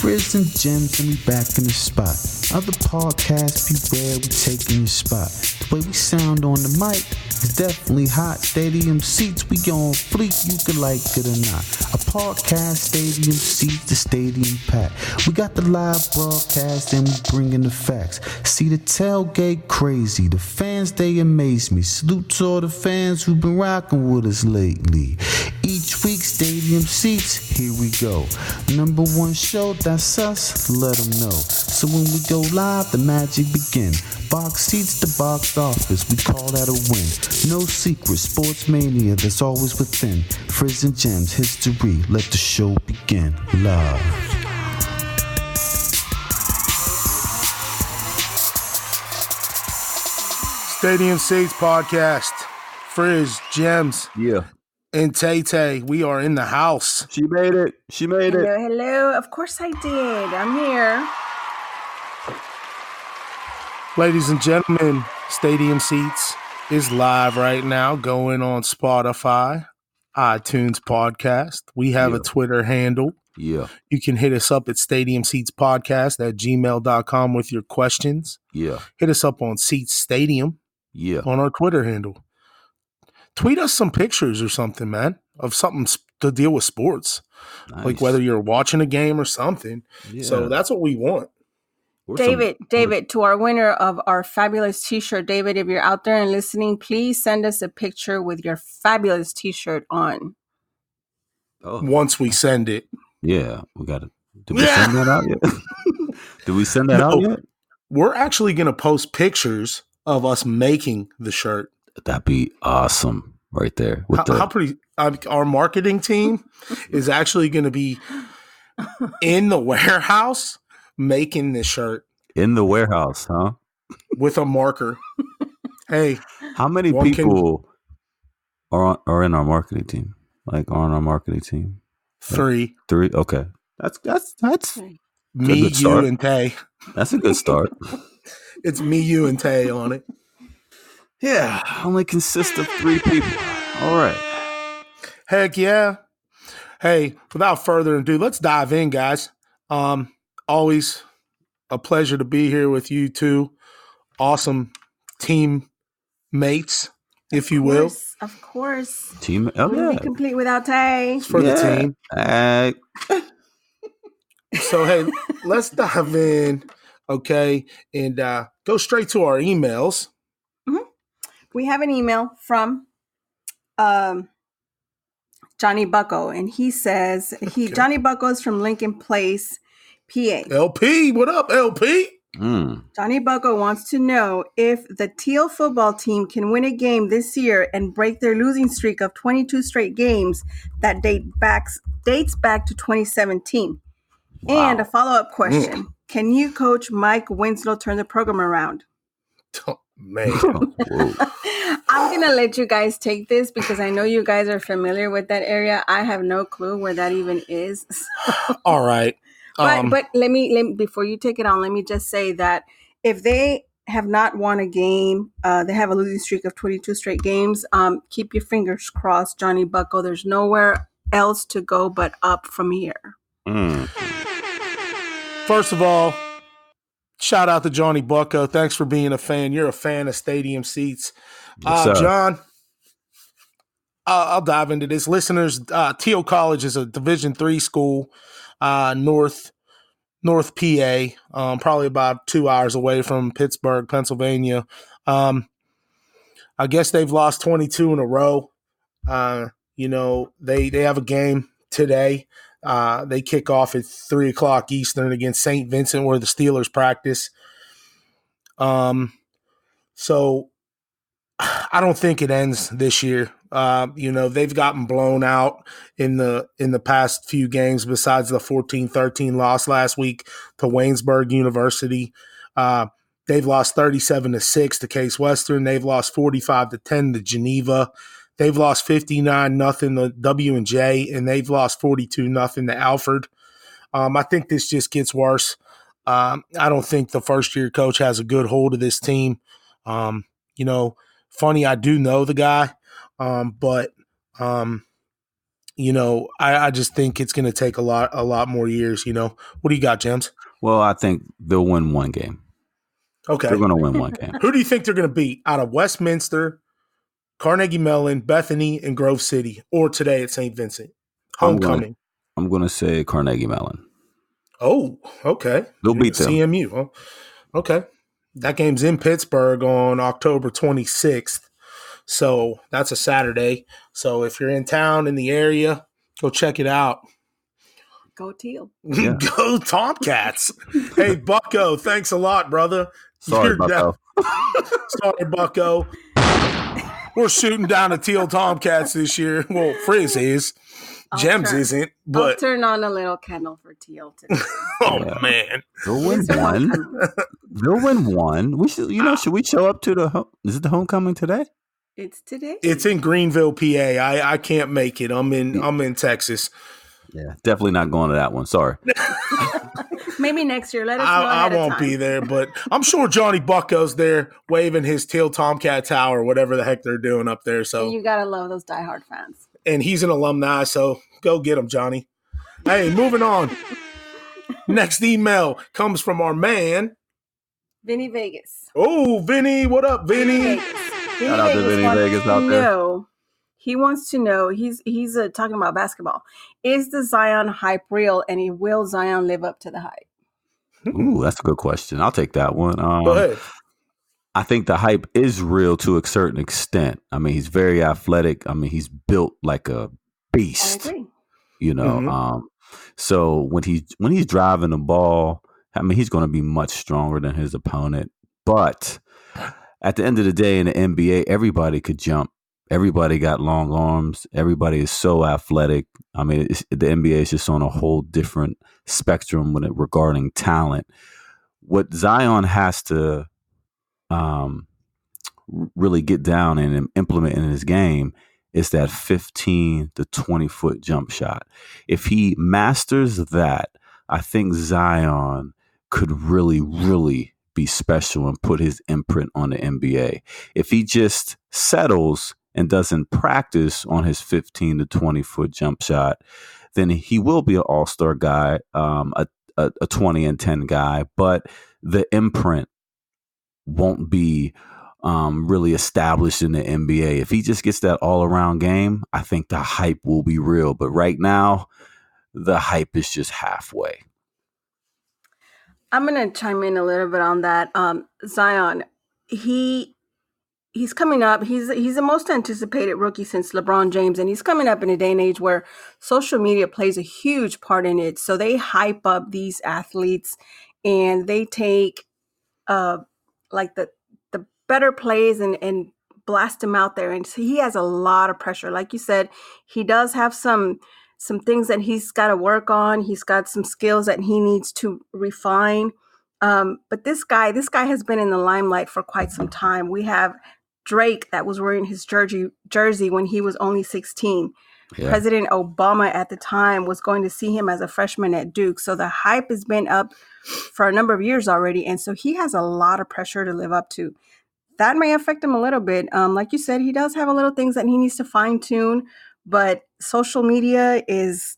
Frizz and Gemz, and we back in the spot. Other podcasts, beware, we taking your spot. The way we sound on the mic is definitely hot. Stadium seats, we on fleek, you can like it or not. A podcast, stadium seats, the stadium pack. We got the live broadcast and we bringing the facts. See the tailgate crazy, the fans they amaze me. Salute to all the fans who've been rocking with us lately. Each week, stadium seats, here we go. Number one show, that's us, let them know. So when we go live, the magic begin. Box seats to box office, we call that a win. No secret, sports mania that's always within. Frizz and Gemz, history, let the show begin. Love. Stadium Seats Podcast. Frizz, Gemz, Yeah. and Tay-Tay. We are in the house. She made it. She made it. Hello. Of course I did. I'm here. Ladies and gentlemen, Stadium Seats is live right now, going on Spotify, iTunes Podcast. We have a Twitter handle. Yeah. You can hit us up at stadiumseatspodcast@gmail.com with your questions. Yeah. Hit us up on Seats Stadium on our Twitter handle. Tweet us some pictures or something, man, of something to deal with sports. Nice. Like whether you're watching a game or something. Yeah. So that's what we want. David, to our winner of our fabulous t-shirt, David, if you're out there and listening, please send us a picture with your fabulous t-shirt on. Once we send it. Yeah, we got it. Did we send that out yet? Did we send that out yet? We're actually going to post pictures of us making the shirt. That'd be awesome right there. How pretty our marketing team is actually going to be in the warehouse making this shirt. In the warehouse, huh? With a marker. Hey. How many people are in our marketing team? Like on our marketing team? 3. 3? Okay. That's me, you, and Tay. That's a good start. It's me, you, and Tay on it. Yeah, only consists of 3 people. All right. Heck yeah. Hey, without further ado, let's dive in, guys. Always a pleasure to be here with you two awesome teammates, if you will. Of course. Team. Wouldn't be complete without Tay. It's for the team. So, hey, let's dive in, okay, and go straight to our emails. Mm-hmm. We have an email from Johnny Bucko, and he says Johnny Bucko is from Lincoln Place, PA. LP, what up, LP? Johnny Bucko wants to know if the Teal football team can win a game this year and break their losing streak of 22 straight games that dates back to 2017. Wow. And a follow-up question. Can you, Coach Mike Winslow, turn the program around? Oh, man. I'm going to let you guys take this because I know you guys are familiar with that area. I have no clue where that even is. All right. But let me before you take it on, let me just say that if they have not won a game, they have a losing streak of 22 straight games. Keep your fingers crossed, Johnny Bucko. There's nowhere else to go but up from here. First of all, shout out to Johnny Bucko. Thanks for being a fan. You're a fan of Stadium Seats. John, I'll dive into this. Listeners, Teal College is a Division III school. North PA, probably about 2 hours away from Pittsburgh, Pennsylvania. I guess they've lost 22 in a row. They have a game today. They kick off at 3:00 Eastern against St. Vincent, where the Steelers practice. So I don't think it ends this year. They've gotten blown out in the past few games besides the 14-13 loss last week to Waynesburg University. They've lost 37-6 to Case Western. They've lost 45-10 to Geneva. They've lost 59-0 to W&J, and they've lost 42-0 to Alfred. I think this just gets worse. I don't think the first-year coach has a good hold of this team. Funny, I do know the guy, but I just think it's going to take a lot more years. What do you got, Gemz? Well, I think they'll win one game. Okay. They're going to win one game. Who do you think they're going to beat out of Westminster, Carnegie Mellon, Bethany, and Grove City, or today at St. Vincent? Homecoming. I'm going to say Carnegie Mellon. Oh, okay. They'll beat them. CMU. Huh? Okay. That game's in Pittsburgh on October 26th. So that's a Saturday. So if you're in town in the area, go check it out. Go Teal. Yeah. Go Tomcats. Hey, Bucko, thanks a lot, brother. Sorry, Bucko. Sorry, Bucko. We're shooting down the Teal Tomcats this year. Well, Frizz is. Gemz isn't. But I'll turn on a little candle for Teal today. Man. They'll win one. They'll win one. We should, should we show up to is it the homecoming today? It's today. It's in Greenville, PA. I can't make it. I'm in Texas. Yeah, definitely not going to that one. Sorry. Maybe next year. Let us know. I won't be there, but I'm sure Johnny Bucko's there waving his Teal Tomcat Tower, whatever the heck they're doing up there. So you gotta love those diehard fans. And he's an alumni, so go get him, Johnny. Hey, moving on. Next email comes from our man, Vinny Vegas. Oh, Vinny, what up, Vinny? Shout out to Vinny Vegas out there. He wants to know, he's talking about basketball. Is the Zion hype real, and will Zion live up to the hype? Ooh, that's a good question. I'll take that one. Go ahead. I think the hype is real to a certain extent. I mean, he's very athletic. I mean, he's built like a beast. I agree. So when he's driving the ball, I mean, he's going to be much stronger than his opponent. But at the end of the day, in the NBA, everybody could jump. Everybody got long arms. Everybody is so athletic. I mean, the NBA is just on a whole different spectrum regarding talent. What Zion has to really get down and implement in his game is that 15 to 20 foot jump shot. If he masters that, I think Zion could really, really be special and put his imprint on the NBA. If he just settles and doesn't practice on his 15 to 20 foot jump shot, then he will be an all-star guy, a 20 and 10 guy, but the imprint won't be really established in the NBA. If he just gets that all-around game, I think the hype will be real. But right now, the hype is just halfway. I'm going to chime in a little bit on that. Zion, he's coming up. He's the most anticipated rookie since LeBron James, and he's coming up in a day and age where social media plays a huge part in it. So they hype up these athletes, and they take like the better plays and blast them out there. And so he has a lot of pressure. Like you said, he does have some things that he's got to work on. He's got some skills that he needs to refine. But this guy has been in the limelight for quite some time. We have Drake that was wearing his jersey when he was only 16. Yeah. President Obama at the time was going to see him as a freshman at Duke. So the hype has been up for a number of years already. And so he has a lot of pressure to live up to. That may affect him a little bit. Like you said, he does have a little things that he needs to fine tune, but social media is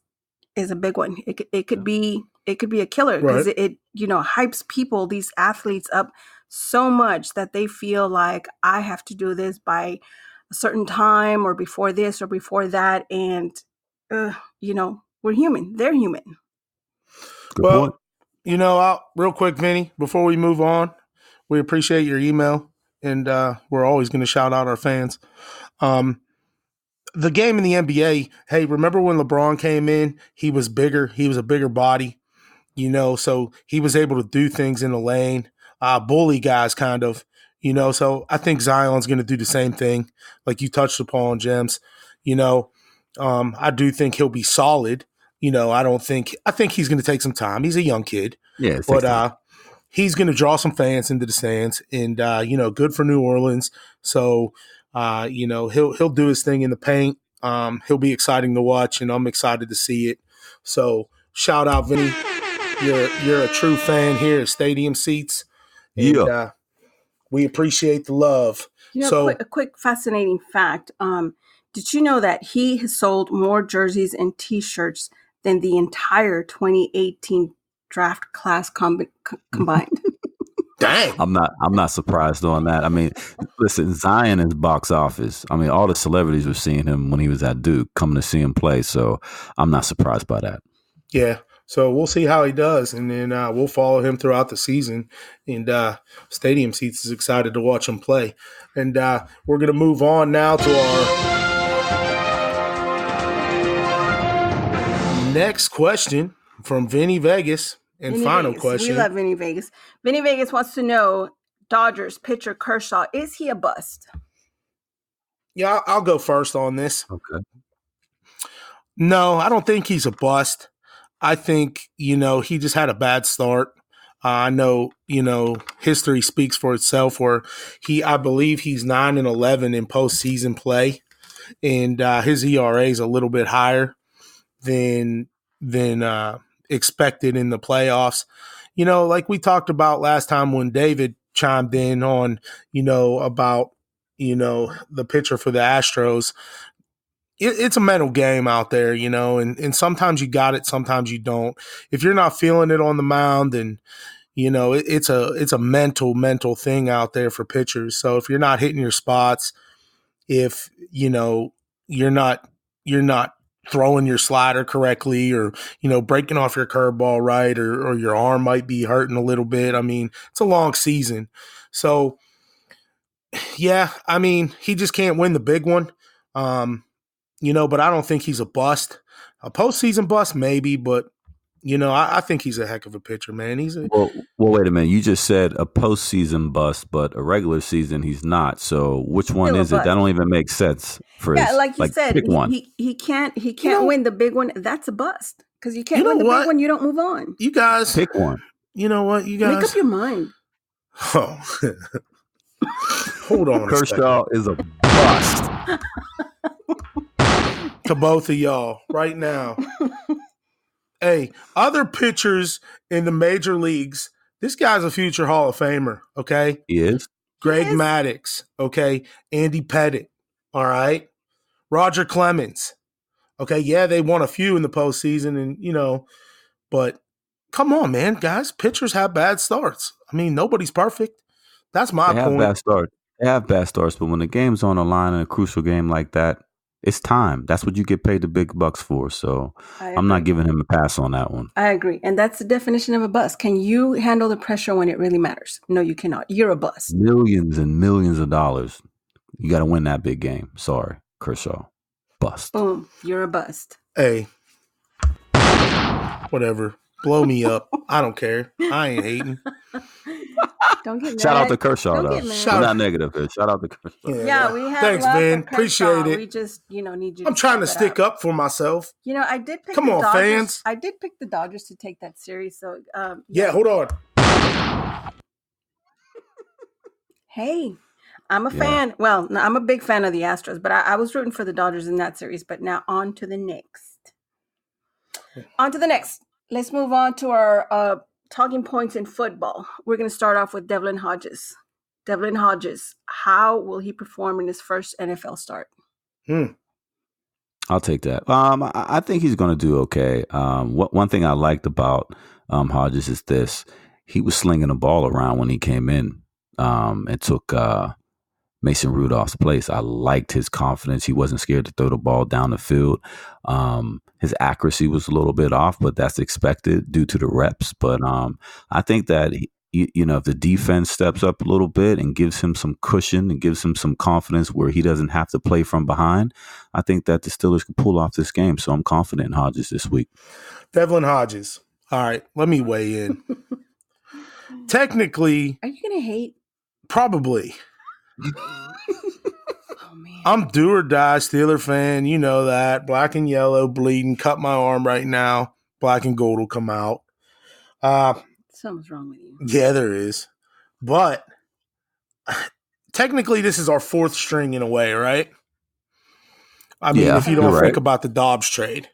a big one. It could be a killer because it hypes people, these athletes up so much that they feel like I have to do this by a certain time or before this or before that. And, we're human. They're human. Good point. Real quick, Vinny, before we move on, we appreciate your email, and we're always going to shout out our fans. The game in the NBA, hey, remember when LeBron came in? He was bigger. He was a bigger body, so he was able to do things in the lane, bully guys kind of, so I think Zion's going to do the same thing like you touched upon, Gemz. I do think he'll be solid. I think he's going to take some time. He's a young kid. Yeah, but he's going to draw some fans into the stands, and good for New Orleans. So he'll do his thing in the paint. He'll be exciting to watch, and I'm excited to see it. So shout out, Vinny. You're a true fan here at Stadium Seats. And, we appreciate the love. A quick fascinating fact. Did you know that he has sold more jerseys and T-shirts than the entire 2018 draft class combined? Dang. I'm not surprised on that. I mean, listen, Zion is box office. I mean, all the celebrities were seeing him when he was at Duke, coming to see him play. So I'm not surprised by that. Yeah. So we'll see how he does, and then we'll follow him throughout the season. And Stadium Seats is excited to watch him play. And we're going to move on now to our next question from Vinny Vegas. And Vinny final Vegas. question. We love Vinny Vegas. Vinny Vegas wants to know, Dodgers pitcher Kershaw, is he a bust? Yeah, I'll go first on this. Okay. No, I don't think he's a bust. I think, he just had a bad start. I know, history speaks for itself where I believe he's 9-11 in postseason play. And his ERA is a little bit higher than expected in the playoffs. Like we talked about last time when David chimed in on, about, the pitcher for the Astros. It's a mental game out there, and sometimes you got it, sometimes you don't. If you're not feeling it on the mound, then, it's a mental thing out there for pitchers. So if you're not hitting your spots, if, you're not throwing your slider correctly or, breaking off your curveball right or your arm might be hurting a little bit. I mean, it's a long season. So, yeah, I mean, he just can't win the big one. But I don't think he's a bust. A postseason bust, maybe, but, I think he's a heck of a pitcher, man. Well, wait a minute. You just said a postseason bust, but a regular season he's not. So which one Still a is it? bust. That don't even make sense. Frizz. Yeah, like you said, pick one. he can't win the big one. That's a bust. Because you can't win the what? big one, you don't move on. You guys. Pick one. You know what, you guys. Make up your mind. Oh. Hold on Kershaw is a bust. To both of y'all right now. Hey, other pitchers in the major leagues, this guy's a future Hall of Famer, okay? He is. Greg Maddux, okay? Andy Pettitte, all right? Roger Clemens, okay? Yeah, they won a few in the postseason, and, but come on, man, guys. Pitchers have bad starts. I mean, nobody's perfect. That's my point. They have bad starts, but when the game's on the line in a crucial game like that, it's time. That's what you get paid the big bucks for. So I'm not giving him a pass on that one. I agree. And that's the definition of a bust. Can you handle the pressure when it really matters? No, you cannot. You're a bust. Millions and millions of dollars. You got to win that big game. Sorry, Kershaw. Bust. Boom. You're a bust. Hey, whatever. Blow me up. I don't care. I ain't hating. Don't get mad. Shout out to Kershaw, Don't though. get mad. We're not negative here. Shout out to Kershaw. Yeah, we have. Thanks, love man. for Kershaw. Appreciate it. We just, need you. I'm trying to step stick it up for myself. I did pick. Come the on, Dodgers. fans. I did pick the Dodgers to take that series. So, Yeah, hold on. Hey, I'm a fan. Well, no, I'm a big fan of the Astros, but I was rooting for the Dodgers in that series. But now on to the next. Let's move on to our talking points in football. We're going to start off with Devlin Hodges. Devlin Hodges, how will he perform in his first NFL start? I'll take that. I think he's going to do okay. One thing I liked about Hodges is this. He was slinging the ball around when he came in and took Mason Rudolph's place. I liked his confidence. He wasn't scared to throw the ball down the field. His accuracy was a little bit off, but that's expected due to the reps. But I think that, if the defense steps up a little bit and gives him some cushion and gives him some confidence where he doesn't have to play from behind, I think that the Steelers can pull off this game. So I'm confident in Hodges this week. Devlin Hodges. All right, let me weigh in. Technically. Are you going to hate? Probably. Oh, man. I'm do or die Steeler fan. You know that. Black and yellow, bleeding, cut my arm right now. Black and gold will come out. Something's wrong with you. Yeah, there is. But technically this is our fourth string in a way, right? I mean, if you don't think about the Dobbs trade.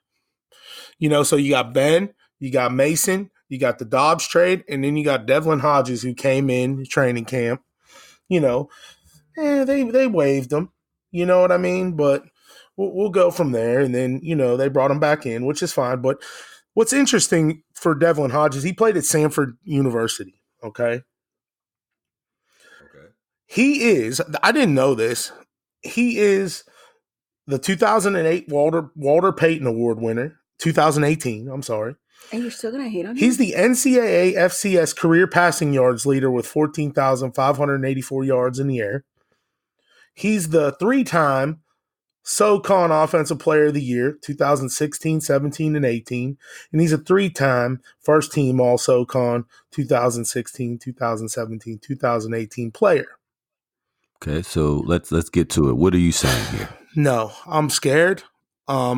So you got Ben, you got Mason, you got the Dobbs trade, and then you got Devlin Hodges who came in training camp. They waived him. You know what I mean? But we'll go from there. And then, they brought him back in, which is fine. But what's interesting for Devlin Hodges, he played at Samford University, okay? He is, I didn't know this, he is the 2008 Walter Payton Award winner, 2018, I'm sorry. And you're still going to hate on him? He's the NCAA FCS career passing yards leader with 14,584 yards in the air. He's the 3-time SoCon Offensive Player of the Year, 2016, 17, and 18. And he's a 3-time first team All SoCon 2016, 2017, 2018 player. Okay, so let's get to it. What are you saying here? No, I'm scared. Are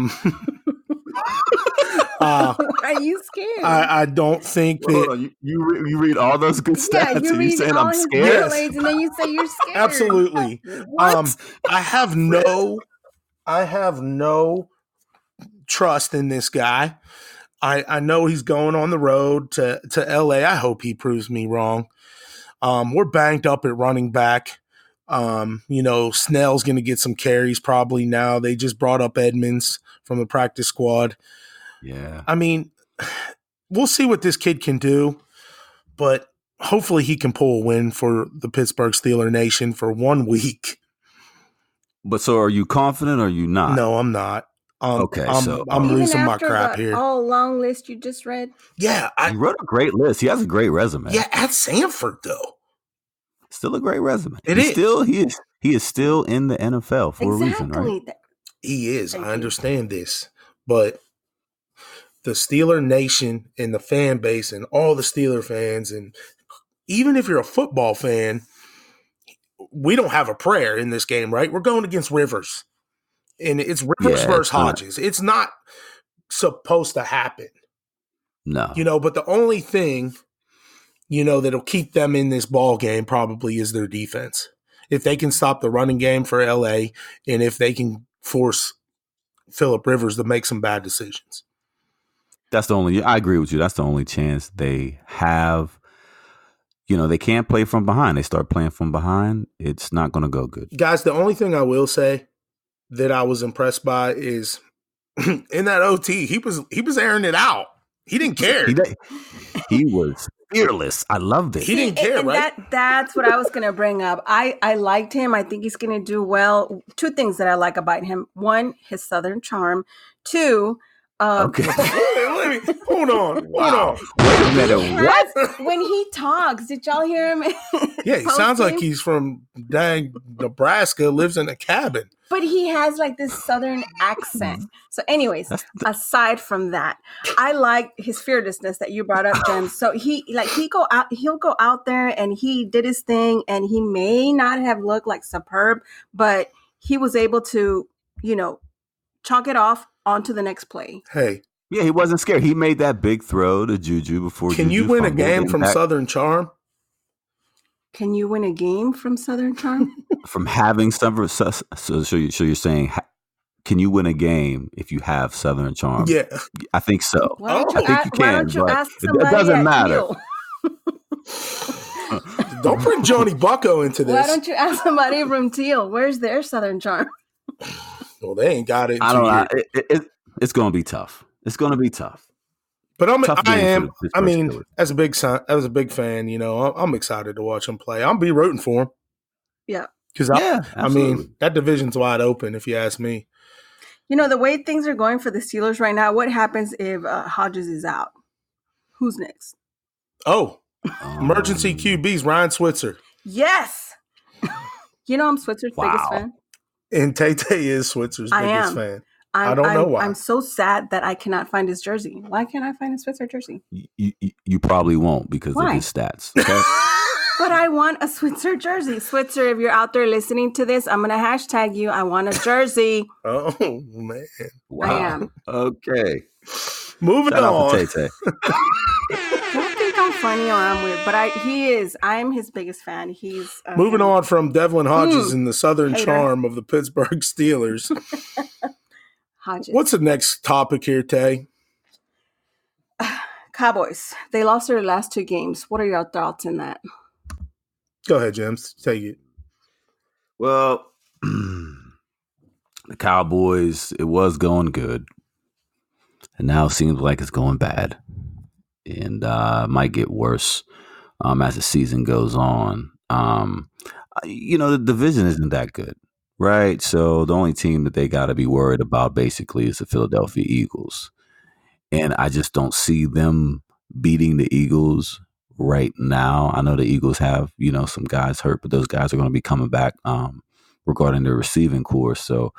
you scared? I don't think that. Hold on, you read all those good stats and you saying I'm scared? And then you say you're scared. Absolutely. What? I have no trust in this guy. I know he's going on the road to LA. I hope he proves me wrong. We're banged up at running back. Snell's going to get some carries probably now. They just brought up Edmonds from the practice squad. Yeah. I mean, we'll see what this kid can do, but hopefully he can pull a win for the Pittsburgh Steeler Nation for 1 week. But so are you confident or are you not? No, I'm not. Okay, I'm losing my crap here. Oh, long list you just read? Yeah. He wrote a great list. He has a great resume. Yeah, at Samford, though. Still a great resume. He is still in the NFL for a reason, right? He is. I understand this. But the Steeler Nation and the fan base and all the Steeler fans, and even if you're a football fan, we don't have a prayer in this game, right? We're going against Rivers. And it's Rivers versus Hodges. It's not supposed to happen. No. But the only thing, that'll keep them in this ball game probably is their defense. If they can stop the running game for LA and if they can force Phillip Rivers to make some bad decisions. I agree with you. That's the only chance they have. They can't play from behind. They start playing from behind. It's not going to go good. Guys, the only thing I will say that I was impressed by is in that OT, he was airing it out. He didn't care. He was fearless. I loved it. He didn't care, right? That's what I was going to bring up. I liked him. I think he's going to do well. 2 things that I like about him. 1, his Southern charm. 2, okay. Hold on. Wait a minute. What? When he talks, did y'all hear him? Yeah, he sounds like he's from Nebraska, lives in a cabin. But he has like this Southern accent. So anyways, aside from that, I like his fearlessness that you brought up, Gemz. So he'll go out there and he did his thing, and he may not have looked like superb, but he was able to, chalk it off onto the next play. Hey. Yeah, he wasn't scared. He made that big throw to Juju before. Can you win a game from Southern charm? Can you win a game from Southern charm? From having Southern. So you're saying, can you win a game if you have Southern charm? Yeah, I think so. I think you can. Why don't you ask somebody? It doesn't matter. Don't bring Johnny Bucko into this. Why don't you ask somebody from Teal? Where's their Southern charm? Well, they ain't got it. I don't know. It's going to be tough. It's going to be tough. But as a big fan, I'm excited to watch him play. I'll be rooting for him. Yeah. Because that division's wide open, if you ask me. The way things are going for the Steelers right now, what happens if Hodges is out? Who's next? Oh, emergency QBs, Ryan Switzer. Yes. I'm Switzer's biggest fan. And Tay is Switzer's biggest fan. I don't know why. I'm so sad that I cannot find his jersey. Why can't I find his Switzer jersey? You probably won't because of his stats. Okay? But I want a Switzer jersey. Switzer, if you're out there listening to this, I'm going to hashtag you. I want a jersey. Oh, man. Wow. I am. Okay. Moving on. Don't think I'm funny or I'm weird, but I'm his biggest fan. He's moving on from Devlin Hodges and the Southern charm of the Pittsburgh Steelers. Hodges. What's the next topic here, Tay? Cowboys. They lost their last 2 games. What are your thoughts in that? Go ahead, Gemz. Take it. Well, The Cowboys, it was going good, and now it seems like it's going bad, and might get worse as the season goes on. The division isn't that good, right? So the only team that they got to be worried about basically is the Philadelphia Eagles. And I just don't see them beating the Eagles right now. I know the Eagles have, some guys hurt, but those guys are going to be coming back regarding their receiving core. So,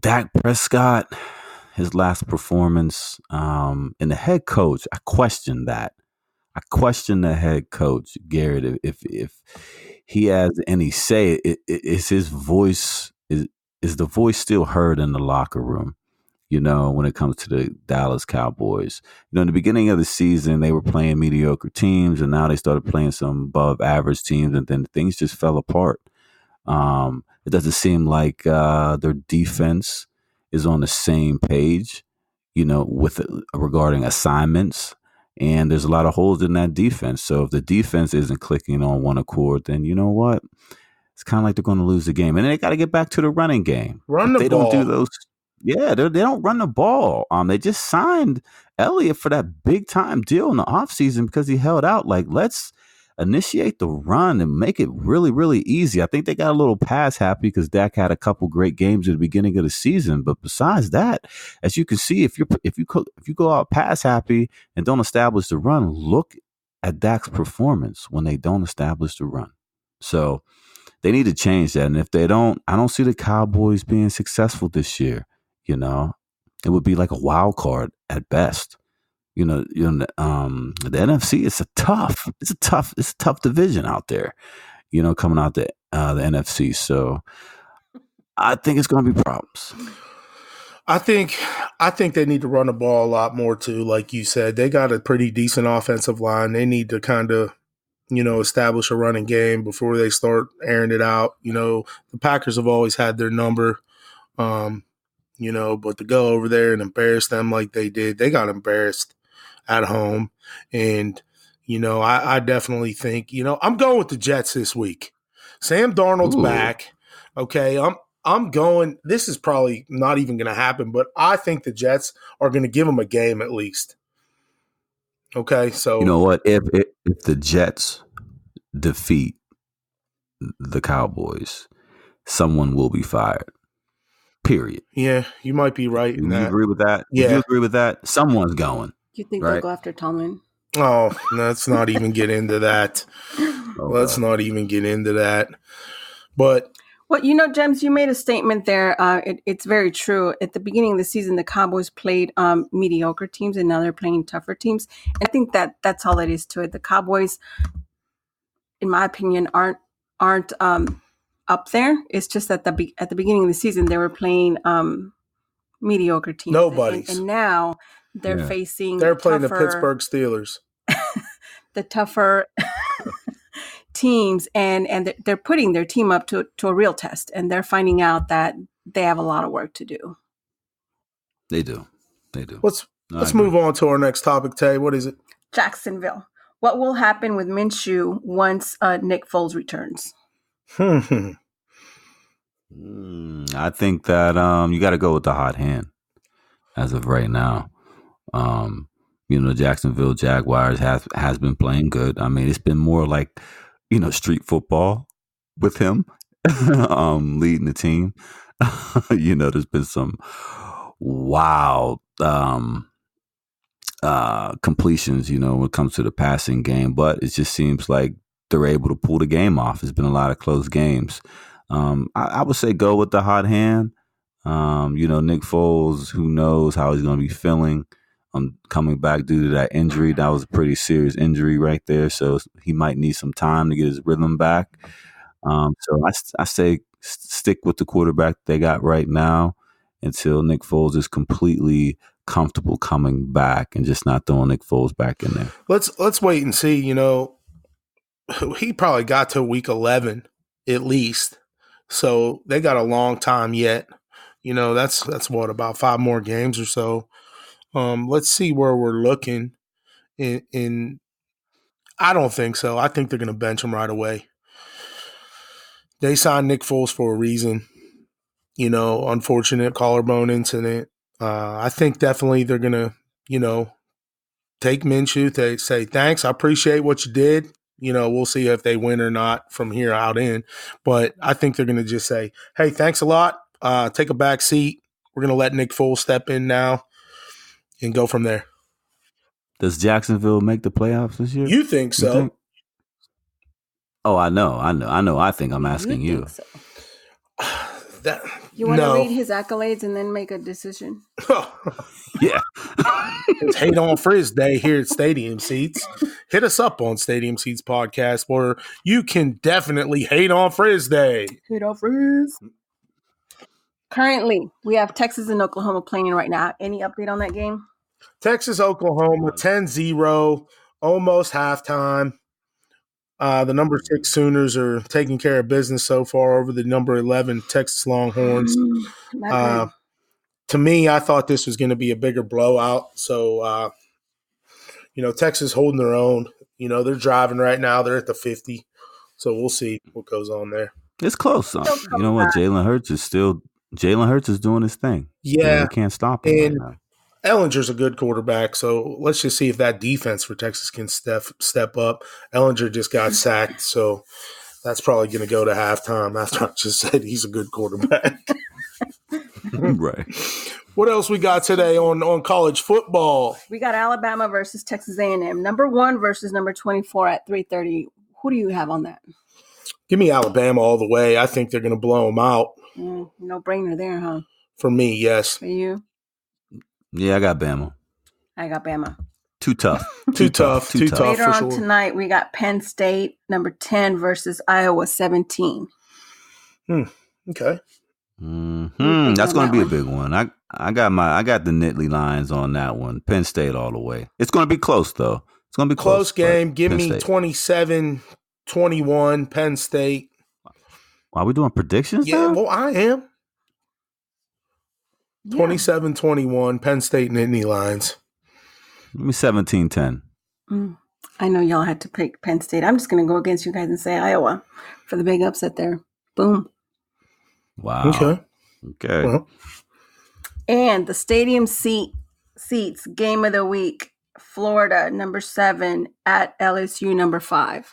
Dak Prescott, his last performance, and the head coach, I question that. I question the head coach, Garrett, if he has any say. Is his voice, is the voice still heard in the locker room? When it comes to the Dallas Cowboys. In the beginning of the season, they were playing mediocre teams, and now they started playing some above average teams, and then things just fell apart. It doesn't seem like their defense is on the same page, with regarding assignments. And there's a lot of holes in that defense. So if the defense isn't clicking on one accord, then you know what? It's kind of like they're going to lose the game. And they got to get back to the running game. Run the they ball. Don't do those. Yeah, they don't run the ball. They just signed Elliott for that big time deal in the offseason because he held out. Like, let's initiate the run and make it really, really easy. I think they got a little pass happy because Dak had a couple great games at the beginning of the season. But besides that, as you can see, if you go out pass happy and don't establish the run, look at Dak's performance when they don't establish the run. So they need to change that. And if they don't, I don't see the Cowboys being successful this year. It would be like a wild card at best. The NFC is it's a tough division out there. Coming out the NFC. So I think it's going to be problems. I think they need to run the ball a lot more too. Like you said, they got a pretty decent offensive line. They need to kind of, establish a running game before they start airing it out. The Packers have always had their number. But to go over there and embarrass them like they did, they got embarrassed at home. And, I definitely think, I'm going with the Jets this week. Sam Darnold's back. Okay. I'm going, this is probably not even going to happen, but I think the Jets are going to give them a game at least. Okay. So, you know what? If the Jets defeat the Cowboys, someone will be fired. Period. Yeah, you might be right in that. You agree with that? Yeah. Would you agree with that? Someone's going. You think they'll go after Tomlin? Oh, let's not even get into that. Let's not even get into that. But well, Gemz, you made a statement there. It's very true. At the beginning of the season, the Cowboys played mediocre teams, and now they're playing tougher teams. And I think that's all it is to it. The Cowboys, in my opinion, aren't up there. It's just that at the beginning of the season, they were playing mediocre teams. Nobody's. And now they're facing. They're playing the Pittsburgh Steelers. The tougher teams, and they're putting their team up to a real test, and they're finding out that they have a lot of work to do. They do. Let's move on to our next topic, Tay. What is it? Jacksonville. What will happen with Minshew once Nick Foles returns? I think that you got to go with the hot hand as of right now. Jacksonville Jaguars has been playing good. I mean, it's been more like, street football with him leading the team. There's been some wild completions, when it comes to the passing game, but it just seems like they're able to pull the game off. There's been a lot of close games. I would say go with the hot hand. Nick Foles, who knows how he's going to be feeling coming back due to that injury. That was a pretty serious injury right there. So he might need some time to get his rhythm back. So I say stick with the quarterback they got right now until Nick Foles is completely comfortable coming back and just not throwing Nick Foles back in there. Let's wait and see. He probably got to week 11 at least. So they got a long time yet. That's what, about 5 more games or so. Let's see where we're looking in I don't think so. I think they're going to bench him right away. They signed Nick Foles for a reason. unfortunate collarbone incident. I think definitely they're going to, take Minshew to say, thanks, I appreciate what you did. We'll see if they win or not from here out in. But I think they're going to just say, hey, thanks a lot. Take a back seat. We're going to let Nick Foles step in now and go from there. Does Jacksonville make the playoffs this year? You think so? You think? Oh, I know. I think I'm asking you. So? You want to read his accolades and then make a decision? Yeah. It's Hate on Frizz Day here at Stadium Seats. Hit us up on Stadium Seats Podcast where you can definitely hate on Frizz Day. Hate on Frizz. Currently, we have Texas and Oklahoma playing right now. Any update on that game? Texas, Oklahoma, 10-0, almost halftime. The number 6 Sooners are taking care of business so far over the number 11 Texas Longhorns. To me, I thought this was going to be a bigger blowout. So, Texas holding their own. They're driving right now. They're at the 50. So we'll see what goes on there. It's close. You know what? Jalen Hurts is doing his thing. Yeah. You can't stop him right now. Ellinger's a good quarterback, so let's just see if that defense for Texas can step up. Ellinger just got sacked, so that's probably going to go to halftime after I just said he's a good quarterback. Right. What else we got today on college football? We got Alabama versus Texas A&M. Number 1 versus number 24 at 3:30. Who do you have on that? Give me Alabama all the way. I think they're going to blow them out. No brainer there, huh? For me, yes. For you? Yeah, I got Bama. I got Bama. Too tough. Too tough Later for on sure. Tonight, we got Penn State, number 10 versus Iowa 17. Okay. That's going to be a big one. I got the Nittany Lions on that one. Penn State all the way. It's going to be close though. It's going to be close game. Give me 27-21 Penn State. Are we doing predictions? Yeah, now? well, I am. 27-21 Penn State Nittany Lions. Give me 17-10. I know y'all had to pick Penn State. I'm just going to go against you guys and say Iowa for the big upset there. Boom. Wow. Okay. Well. And the stadium seats game of the week, Florida, number 7 at LSU, number 5.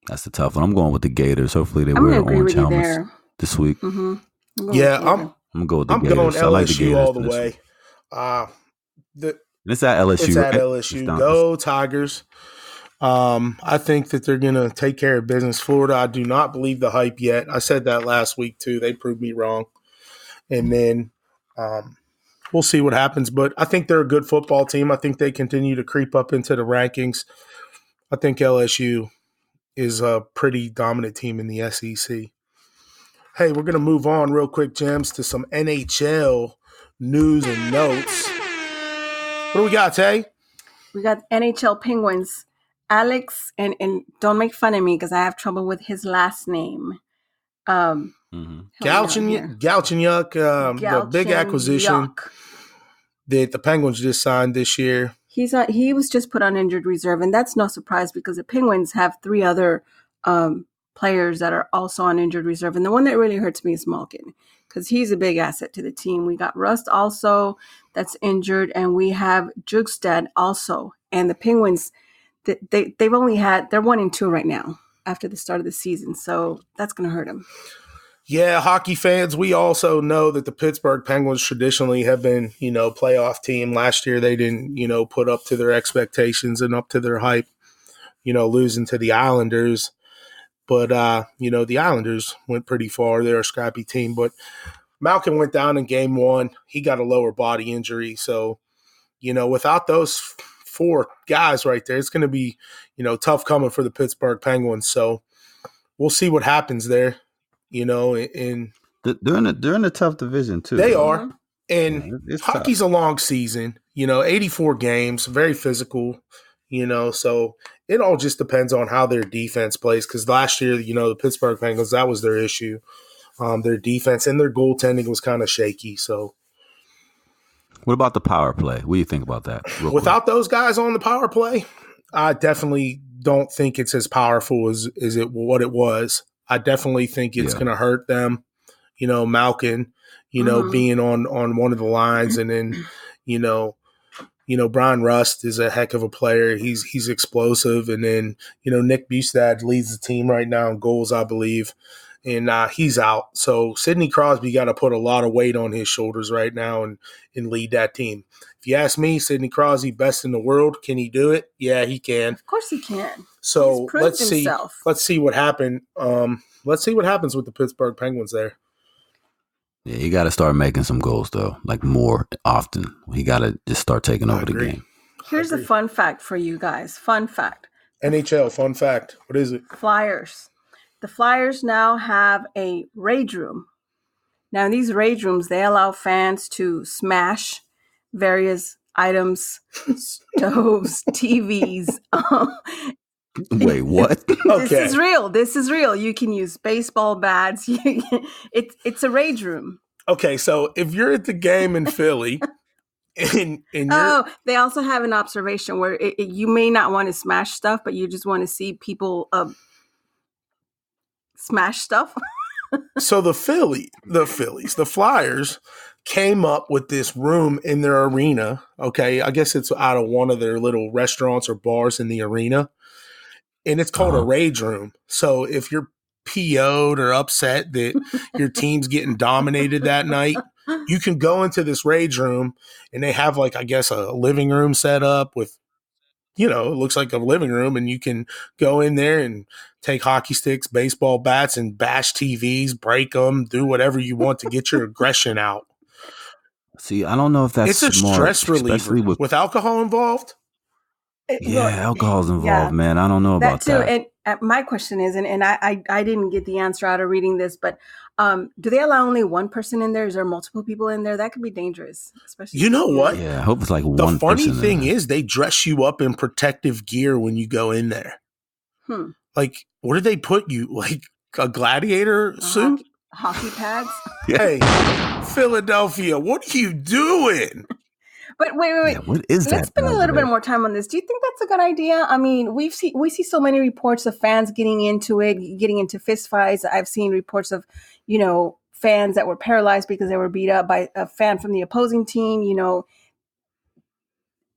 That's the tough one. I'm going with the Gators. Hopefully they wear orange helmets this week. Mm-hmm. I'm going with the Gators. I'm going LSU like the Gators all the way. It's at LSU. It's at LSU. Go Tigers. I think that they're going to take care of business. Florida, I do not believe the hype yet. I said that last week too. They proved me wrong. And then we'll see what happens. But I think they're a good football team. I think they continue to creep up into the rankings. I think LSU is a pretty dominant team in the SEC. Hey, we're going to move on real quick, Gemz, to some NHL news and notes. What do we got, Tay? We got NHL Penguins. Alex, and don't make fun of me because I have trouble with his last name. Galchenyuk, the big acquisition that the Penguins just signed this year. He was just put on injured reserve, and that's no surprise because the Penguins have 3 other players that are also on injured reserve. And the one that really hurts me is Malkin because he's a big asset to the team. We got Rust also that's injured, and we have Jugstad also. And the Penguins, they're 1-2 right now after the start of the season. So that's going to hurt them. Yeah, hockey fans, we also know that the Pittsburgh Penguins traditionally have been, playoff team. Last year they didn't, put up to their expectations and up to their hype, losing to the Islanders. But, the Islanders went pretty far. They're a scrappy team. But Malkin went down in game 1. He got a lower body injury. So, without those 4 guys right there, it's going to be, tough coming for the Pittsburgh Penguins. So we'll see what happens there. They're in a tough division too. They are, and hockey's a long season. 84 games, very physical. So it all just depends on how their defense plays. Because last year, the Pittsburgh Penguins, that was their issue. Their defense and their goaltending was kind of shaky. So, what about the power play? What do you think about that? Without those guys on the power play, I definitely don't think it's as powerful as what it was. I definitely think it's going to hurt them, Malkin, being on one of the lines, and then, Brian Rust is a heck of a player. He's explosive. And then, Nick Bustad leads the team right now in goals, I believe. And he's out. So Sidney Crosby got to put a lot of weight on his shoulders right now and lead that team. If you ask me, Sidney Crosby, best in the world. Can he do it? Yeah, he can. Of course he can. So let's see what happened. Let's see what happens with the Pittsburgh Penguins there. Yeah, you got to start making some goals, though, like more often. You got to just start taking over the game. Here's a fun fact for you guys. Fun fact. NHL, fun fact. What is it? Flyers. The Flyers now have a rage room. Now, in these rage rooms, they allow fans to smash various items, stoves, TVs. Wait, what? This is real. This is real. You can use baseball bats. It's a rage room. Okay, so if you're at the game in Philly, and they also have an observation where you may not want to smash stuff, but you just want to see people smash stuff. So the Flyers came up with this room in their arena. Okay, I guess it's out of one of their little restaurants or bars in the arena. And it's called a rage room. So if you're PO'd or upset that your team's getting dominated that night, you can go into this rage room, and they have, like, I guess, a living room set up with, it looks like a living room, and you can go in there and take hockey sticks, baseball bats, and bash TVs, break them, do whatever you want to get your aggression out. See, I don't know if that's it's a smart, stress reliever with alcohol involved. Alcohol's involved, man. I don't know about that. And my question is, and I didn't get the answer out of reading this, but do they allow only one person in there? Is there multiple people in there? That could be dangerous, especially. You know what? Yeah, I hope it's like one person. The funny thing is, they dress you up in protective gear when you go in there. Like, what did they put you? Like a gladiator suit? Hockey pads? Hey, Philadelphia, what are you doing? But wait. Yeah, what is that? Let's spend a little bit more time on this. Do you think that's a good idea? I mean, we see so many reports of fans getting into fistfights. I've seen reports of, fans that were paralyzed because they were beat up by a fan from the opposing team.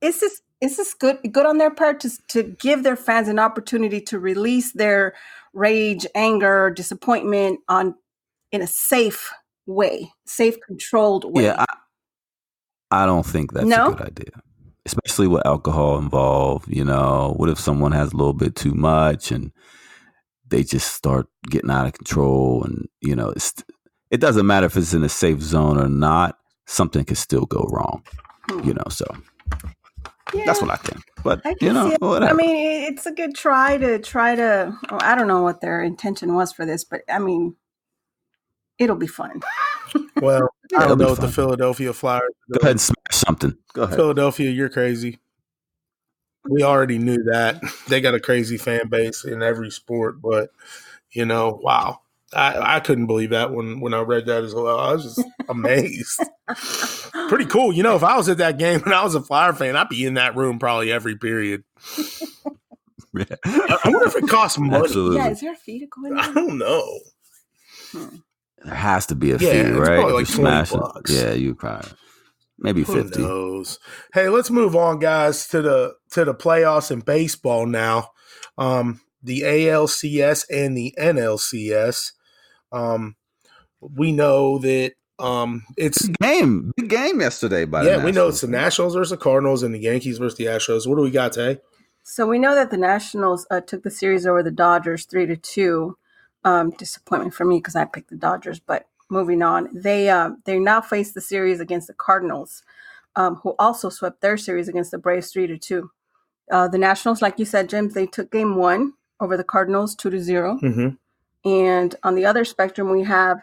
Is this good on their part to give their fans an opportunity to release their rage, anger, disappointment in a safe way, safe, controlled way? Yeah, I don't think that's a good idea, especially with alcohol involved. What if someone has a little bit too much and they just start getting out of control? And, it doesn't matter if it's in a safe zone or not. Something could still go wrong, so that's what I think. But, whatever. I mean, it's a good try to, I don't know what their intention was for this, but I mean, it'll be fun. Well, I don't know what the Philadelphia Flyers. Go ahead and smash something. Go ahead. Philadelphia, you're crazy. We already knew that. They got a crazy fan base in every sport, but, wow. I couldn't believe that when I read that as well. I was just amazed. Pretty cool. If I was at that game and I was a Flyer fan, I'd be in that room probably every period. Yeah. I wonder if it costs money. Absolutely. Yeah, is there a fee to go in there? I don't know. There has to be a fee, right? Probably like $20. Yeah, you probably maybe 50. Who knows? Hey, let's move on, guys, to the playoffs in baseball now. The ALCS and the NLCS. We know that it's big game yesterday. We know it's the Nationals versus the Cardinals and the Yankees versus the Astros. What do we got today? So we know that the Nationals took the series over the Dodgers 3-2. Disappointment for me because I picked the Dodgers, but moving on, they now face the series against the Cardinals, who also swept their series against the Braves 3-2. The Nationals, like you said, Gemz, they took game 1 over the Cardinals 2-0. Mm-hmm. And on the other spectrum, we have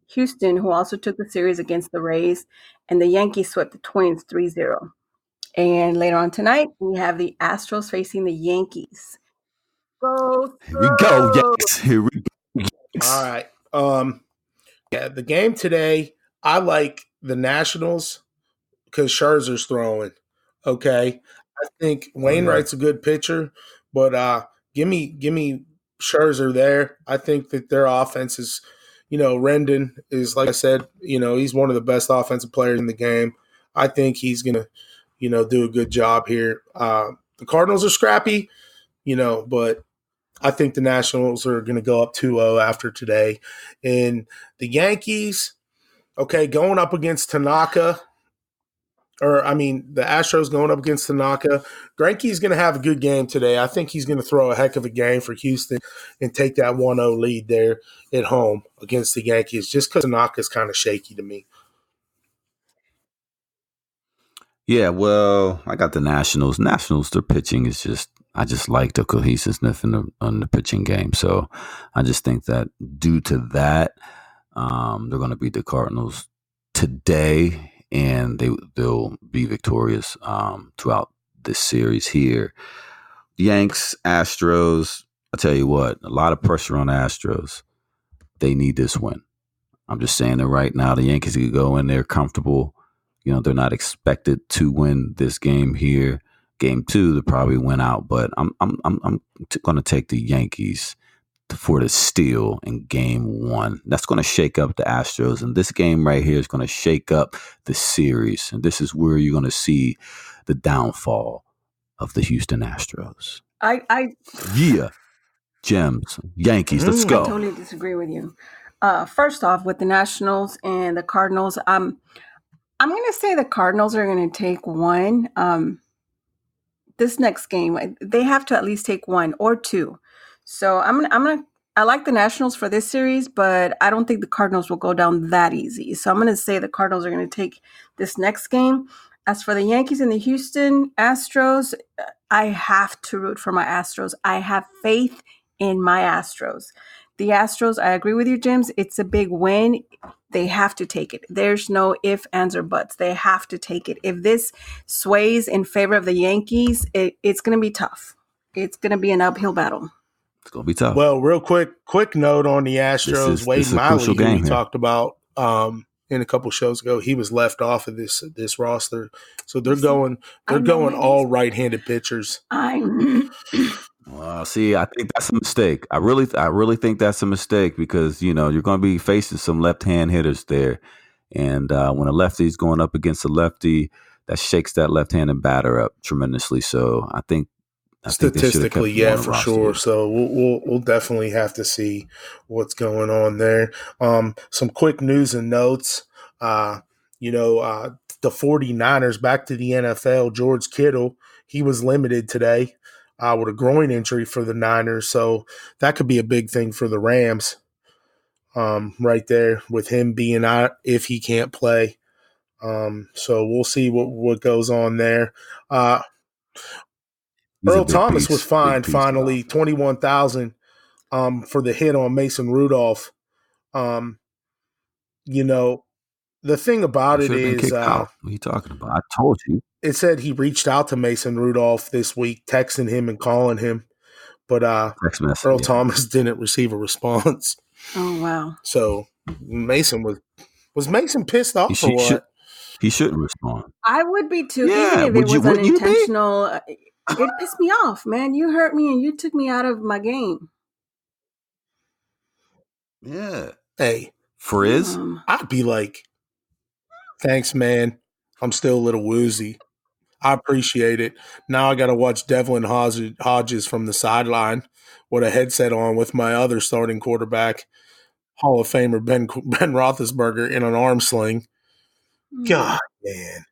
Houston, who also took the series against the Rays, and the Yankees swept the Twins 3-0. And later on tonight, we have the Astros facing the Yankees. Go! Here we go, yes. Here we go. Yes. All right. The game today, I like the Nationals because Scherzer's throwing. Okay. I think Wainwright's a good pitcher, but give me Scherzer there. I think that their offense is, Rendon is, like I said, he's one of the best offensive players in the game. I think he's going to, do a good job here. The Cardinals are scrappy, but I think the Nationals are going to go up 2-0 after today. And the Yankees, okay, going up against Tanaka, the Astros going up against Tanaka. Greinke's going to have a good game today. I think he's going to throw a heck of a game for Houston and take that 1-0 lead there at home against the Yankees, just because Tanaka's kind of shaky to me. Yeah, well, I got the Nationals. Their pitching is just, I just like the cohesiveness on the pitching game. So I just think that due to that, they're going to beat the Cardinals today, and they'll be victorious throughout this series here. Yanks, Astros, I tell you what, a lot of pressure on the Astros. They need this win. I'm just saying that right now. The Yankees could go in there comfortable. They're not expected to win this game here. Game 2, they'll probably win out, but I'm going to take the Yankees for the steal in game 1. That's going to shake up the Astros, and this game right here is going to shake up the series, and this is where you're going to see the downfall of the Houston Astros. Yeah, Gemz, Yankees, let's go. I totally disagree with you. First off, with the Nationals and the Cardinals, I'm going to say the Cardinals are going to take one. This next game, they have to at least take 1 or 2. So I like the Nationals for this series, but I don't think the Cardinals will go down that easy. So I'm going to say the Cardinals are going to take this next game. As for the Yankees and the Houston Astros, I have to root for my Astros. I have faith in my Astros. The Astros, I agree with you, Gemz. It's a big win. They have to take it. There's no ifs, ands, or buts. They have to take it. If this sways in favor of the Yankees, it's going to be tough. It's going to be an uphill battle. It's going to be tough. Well, real quick note on the Astros. Wade Miley, who we talked about in a couple shows ago, he was left off of this roster. So they're going all right-handed pitchers. Well, see, I think that's a mistake. I really think that's a mistake because, you're going to be facing some left-hand hitters there. And when a lefty's going up against a lefty, that shakes that left-handed batter up tremendously. So I think statistically, yeah, for sure. So we'll definitely have to see what's going on there. Some quick news and notes. The 49ers back to the NFL. George Kittle, he was limited today with a groin injury for the Niners. So that could be a big thing for the Rams right there with him being out if he can't play. So we'll see what goes on there. Earl Thomas was fined finally $21,000 for the hit on Mason Rudolph. The thing about it is, what are you talking about? I told you. It said he reached out to Mason Rudolph this week, texting him and calling him, but Earl Thomas didn't receive a response. Oh wow! So Mason was Mason pissed off or what? He shouldn't respond. I would be too, even if it was unintentional. It pissed me off, man. You hurt me and you took me out of my game. Yeah. Hey, Frizz? I'd be like, thanks, man. I'm still a little woozy. I appreciate it. Now I got to watch Devlin Hodges from the sideline with a headset on with my other starting quarterback, Hall of Famer Ben Roethlisberger, in an arm sling. God, man.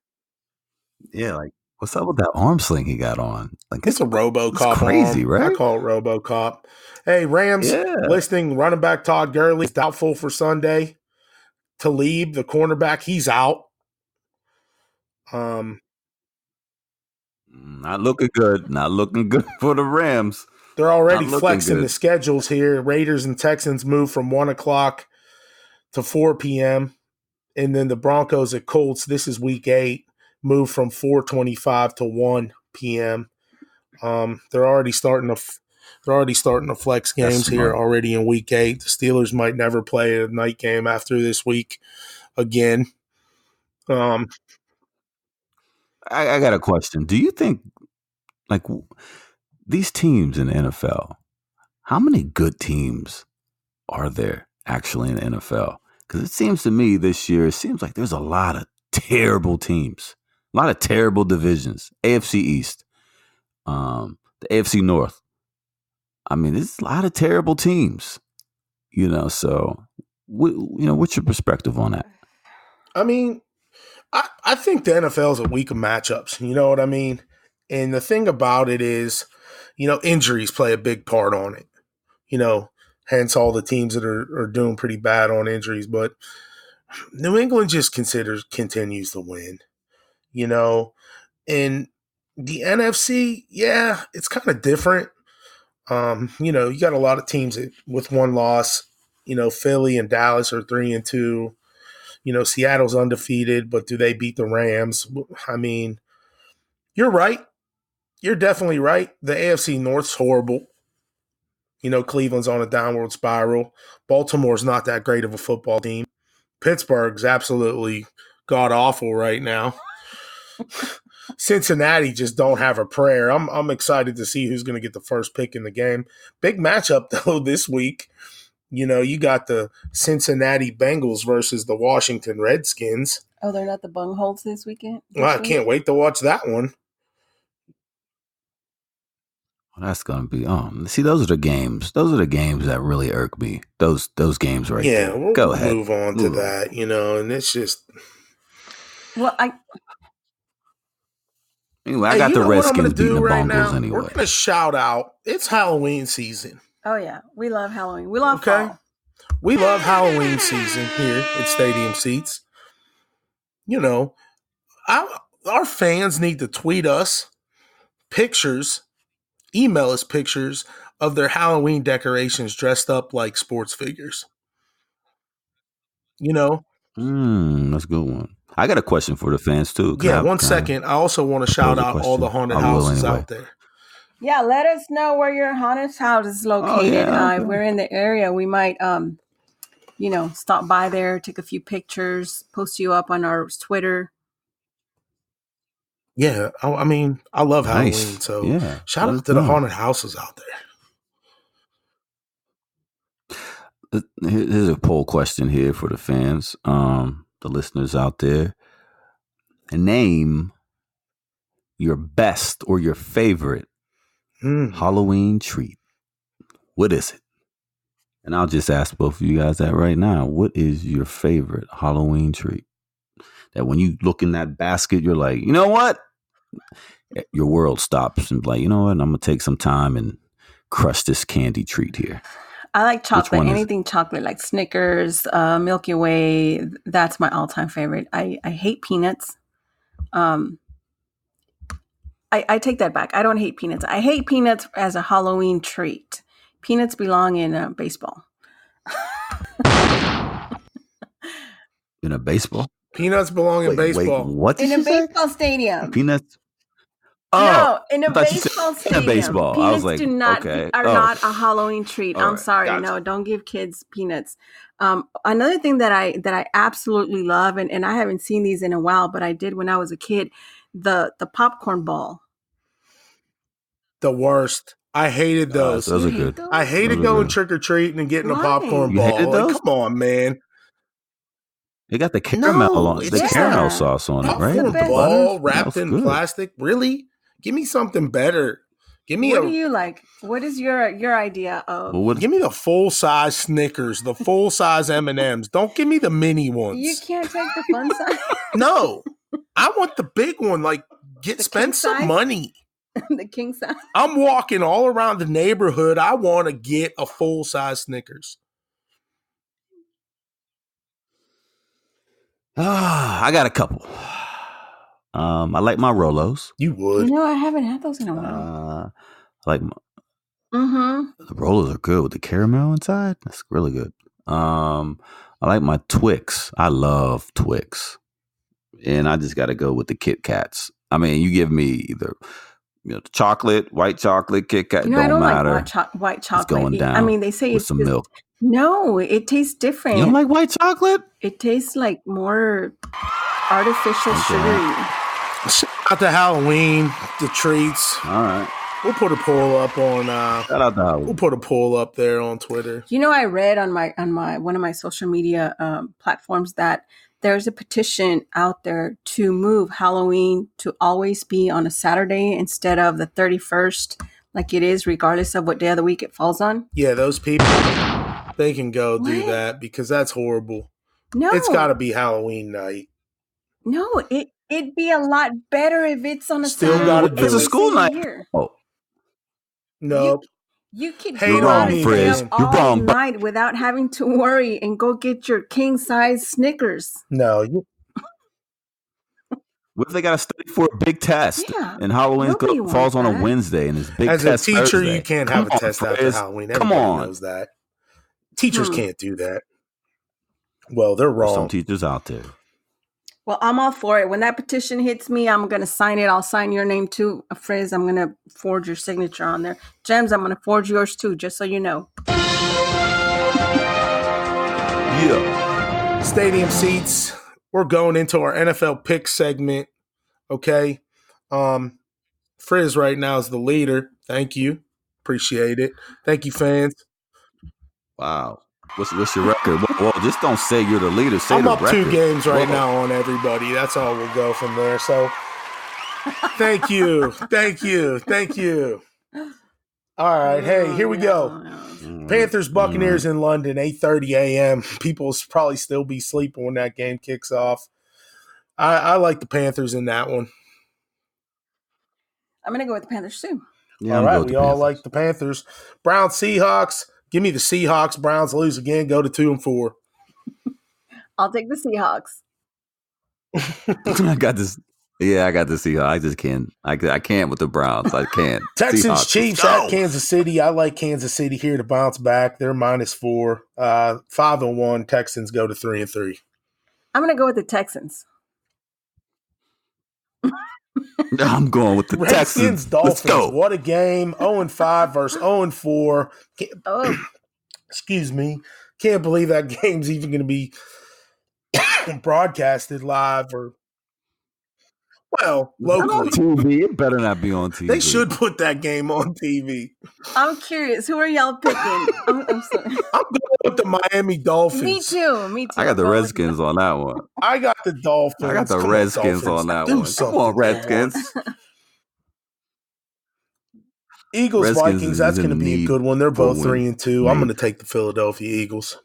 Yeah, like, what's up with that arm sling he got on? Like, it's a RoboCop. It's crazy, arm. right? I call it RoboCop. Hey, Rams listing running back Todd Gurley is doubtful for Sunday. Talib, the cornerback, he's out. Not looking good. Not looking good for the Rams. They're already flexing the schedules here. Raiders and Texans move from 1 o'clock to 4 p.m. And then the Broncos at Colts, this is week 8, move from 4:25 to 1 p.m. They're already starting to flex games here already in week 8. The Steelers might never play a night game after this week again. I got a question. Do you think, like, these teams in the NFL, how many good teams are there? actually in the NFL. Because it seems to me this year, it seems like there's a lot of terrible teams, a lot of terrible divisions. AFC East, the AFC North. I mean, there's a lot of terrible teams, so, what's your perspective on that? I mean, I think the NFL is a week of matchups. You know what I mean? And the thing about it is, injuries play a big part on it. Hence all the teams that are doing pretty bad on injuries. But New England just continues to win. And the NFC, yeah, it's kind of different. You got a lot of teams with one loss. Philly and Dallas are 3-2. Seattle's undefeated, but do they beat the Rams? I mean, you're right. You're definitely right. The AFC North's horrible. Cleveland's on a downward spiral. Baltimore's not that great of a football team. Pittsburgh's absolutely god-awful right now. Cincinnati just don't have a prayer. I'm excited to see who's going to get the first pick in the game. Big matchup, though, this week. You got the Cincinnati Bengals versus the Washington Redskins. Oh, they're not the bungholes this weekend? Well, I can't wait to watch that one. Well, that's going to be see, those are the games. Those are the games that really irk me. Those games right there. Yeah, we'll go ahead. Move on to that, and it's just. Well, Anyway, I got the Redskins beating the right Bengals now? anyway. We're going to shout out. It's Halloween season. Oh, yeah. We love Halloween. We love fall. We love Halloween season here at Stadium Seats. Our fans need to tweet us pictures, email us pictures of their Halloween decorations dressed up like sports figures. That's a good one. I got a question for the fans, too. One second. I also want to shout out all the haunted houses out there. Yeah, let us know where your haunted house is located. If we're in the area, we might, stop by there, take a few pictures, post you up on our Twitter. Yeah, I mean, I love Halloween, so shout out to the haunted houses out there. Here's a poll question here for the fans, the listeners out there. Name your best or your favorite Halloween treat. What is it? And I'll just ask both of you guys that right now. What is your favorite Halloween treat? That when you look in that basket, you're like, you know what? Your world stops and like, you know what? I'm going to take some time and crush this candy treat here. I like chocolate. Anything chocolate, like Snickers, Milky Way. That's my all-time favorite. I hate peanuts. I take that back. I don't hate peanuts. I hate peanuts as a Halloween treat. Peanuts belong in baseball. In a baseball? Peanuts belong in baseball. Wait, what? In a baseball stadium. Peanuts? No, in a baseball stadium. In a baseball. Peanuts I was like, are not a Halloween treat. I'm sorry. Gotcha. No, don't give kids peanuts. Another thing that I absolutely love, and I haven't seen these in a while, but I did when I was a kid, the popcorn ball. The worst. I hated those. Those are good. I hated going trick-or-treating and getting a popcorn ball. Hated those? Like, come on, man. They got the caramel caramel sauce on it, right? Popcorn ball wrapped in plastic. Really? Give me something better. Give me What do you like? What is your idea of? Give me the full-size Snickers, the full-size M&Ms. Don't give me the mini ones. You can't take the fun size? No. I want the big one. Like, spend some money. The king size? I'm walking all around the neighborhood. I want to get a full-size Snickers. I got a couple. I like my Rolos. You would. I haven't had those in a while. I like the Rolos are good with the caramel inside. That's really good. I like my Twix. I love Twix. And I just got to go with the Kit Kats. I mean, you give me either chocolate, white chocolate, Kit Kat, don't I don't matter. like white chocolate. It's going down. I mean, they say with it's some milk. No, it tastes different. You don't like white chocolate? It tastes like more artificial sugary. Shout out to Halloween, the treats. All right. We'll put a poll up on. Shout out to We'll Halloween. put a poll up there on Twitter. You know, I read on my one of my social media platforms that there's a petition out there to move Halloween to always be on a Saturday instead of the 31st, like it is, regardless of what day of the week it falls on. Yeah, those people, they can go do What? that because that's horrible. No, It's got to be Halloween night. no, it'd be a lot better if it's on a Still Saturday. gotta every do It's a it. school single night. year. Oh, Nope. You could Hate go on out and me, stay Frizz. up You're all wrong, but- night without having to worry and go get your king size Snickers. No. what if they got to study for a big test? Yeah, And Halloween nobody falls wants on a that. Wednesday and it's big As test a teacher, Thursday. you can't Come have a on, test after Frizz. Halloween. Come Everybody on. knows that. Teachers can't do that. Well, they're There's wrong. some teachers out there. Well, I'm all for it. When that petition hits me, I'm going to sign it. I'll sign your name too, Frizz. I'm going to forge your signature on there. Gemz, I'm going to forge yours too, just so you know. Yeah. Stadium seats. We're going into our NFL pick segment. Okay. Frizz right now is the leader. Thank you. Appreciate it. Thank you, fans. Wow. What's your record? Well, just don't say you're the leader. Say I'm the up record. 2 games right Whoa. now on everybody. That's all we'll go from there. So thank you. Thank you. Thank you. All right. Hey, here we go. Panthers Buccaneers in London, 8:30 a.m. People will probably still be sleeping when that game kicks off. I like the Panthers in that one. I'm going to go with the Panthers too. Yeah, all I'm right, good with we the all Panthers. like the Panthers. Browns Seahawks. Give me the Seahawks. Browns lose again. Go to 2-4. I'll take the Seahawks. I got this. Yeah, I got the Seahawks. I just can't. I can't with the Browns. I can't. Texans Seahawks, Chiefs let's go. at Kansas City. I like Kansas City here to bounce back. They're -4. 5-1. Texans go to 3-3. I'm going to go with the Texans. I'm going with the Redskins Texans. Dolphins. Let's go. What a game. 0-5 versus 0-4. Oh, Excuse me. Can't believe that game's even going to be broadcasted live or, well, Not on locally. TV. It better not be on TV. They should put that game on TV. I'm curious. Who are y'all picking? I'm sorry. I'm going with the Miami Dolphins. Me too. Me too. I got the I'm going with Redskins on that one. I got the Dolphins. I got the Come on, Redskins Dolphins. on that Do one. Come something on, for Redskins. once. Eagles Redskins Vikings. is That's in going to be a need good one. They're for a both win. 3-2. I'm Need. going to take the Philadelphia Eagles.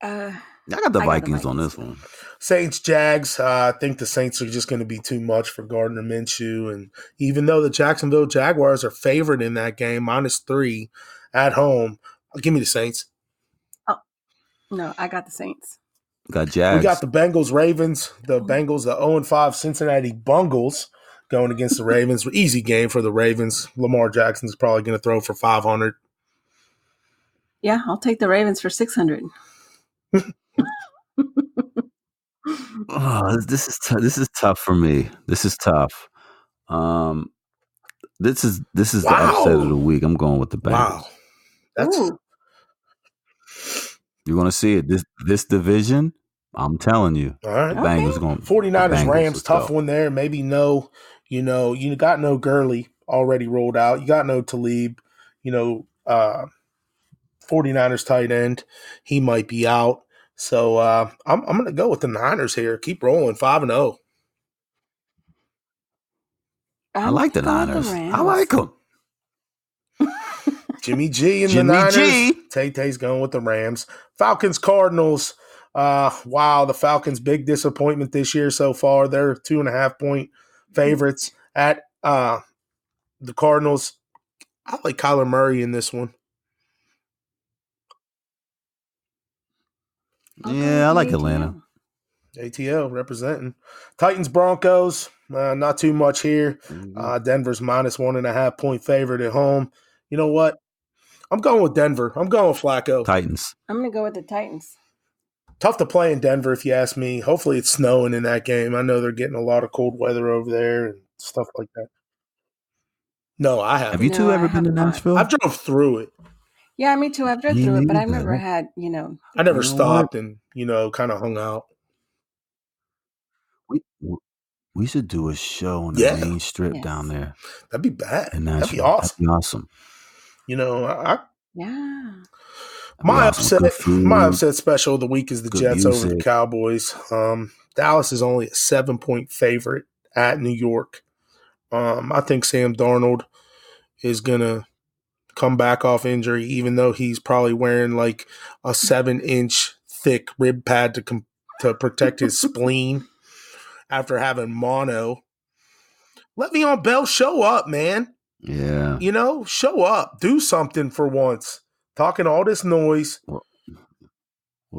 I got the Vikings on this one. Saints Jags. I think the Saints are just going to be too much for Gardner Minshew, and even though the Jacksonville Jaguars are favored in that game, -3 at home, give me the Saints. No, I got the Saints. Got Jags. We got the Bengals Ravens. The Bengals, the 0-5 Cincinnati Bungles going against the Ravens. Easy game for the Ravens. Lamar Jackson's probably going to throw for 500. Yeah, I'll take the Ravens for 600. Oh, this is tough for me. This is tough. This is the upset of the week. I'm going with the Bengals. Wow. That's Ooh. You want to see it? This division, I'm telling you, all right. the Bengals going. 49ers Rams, let's tough go. one there. Maybe you got no Gurley already rolled out. You got no Talib, 49ers tight end. He might be out. So I'm going to go with the Niners here. Keep rolling, 5-0. I like the Niners. I like them. Jimmy G and Jimmy the Niners. G. Tay-Tay's going with the Rams. Falcons Cardinals. Wow, the Falcons, big disappointment this year so far. They're 2.5-point favorites at the Cardinals. I like Kyler Murray in this one. Yeah, I like Atlanta. ATL representing. Titans Broncos. Not too much here. Denver's -1.5-point favorite at home. You know what? I'm going with Denver. I'm going with Flacco. Titans. I'm going to go with the Titans. Tough to play in Denver, if you ask me. Hopefully it's snowing in that game. I know they're getting a lot of cold weather over there and stuff like that. No, I haven't. Have you two ever been to Nashville? I've drove through it. Yeah, me too. I've driven through it, but I've never had, I never stopped and, kind of hung out. We should do a show on the main strip down there. That'd be bad. That'd be awesome. That'd be awesome. You know, yeah. My upset special of the week is the Jets over the Cowboys. Dallas is only a 7-point favorite at New York. I think Sam Darnold is gonna come back off injury, even though he's probably wearing like a 7-inch thick rib pad to protect his spleen after having mono. Le'Veon Bell, show up, man. Yeah. You know, show up. Do something for once. Talking all this noise. Well,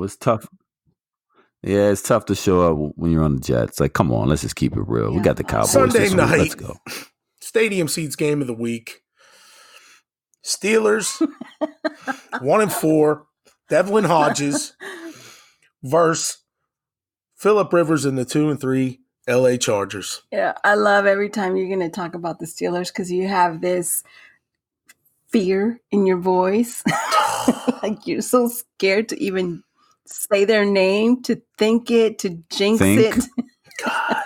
it's tough. Yeah, it's tough to show up when you're on the Jets. Like, come on, let's just keep it real. Yeah. We got the Cowboys Sunday this night. Let's go. Stadium seats game of the week. Steelers 1-4. Devlin Hodges versus Phillip Rivers and the 2-3 LA Chargers. Yeah, I love every time you're going to talk about the Steelers because you have this fear in your voice. Like you're so scared to even say their name, to think it, to jinx it. God.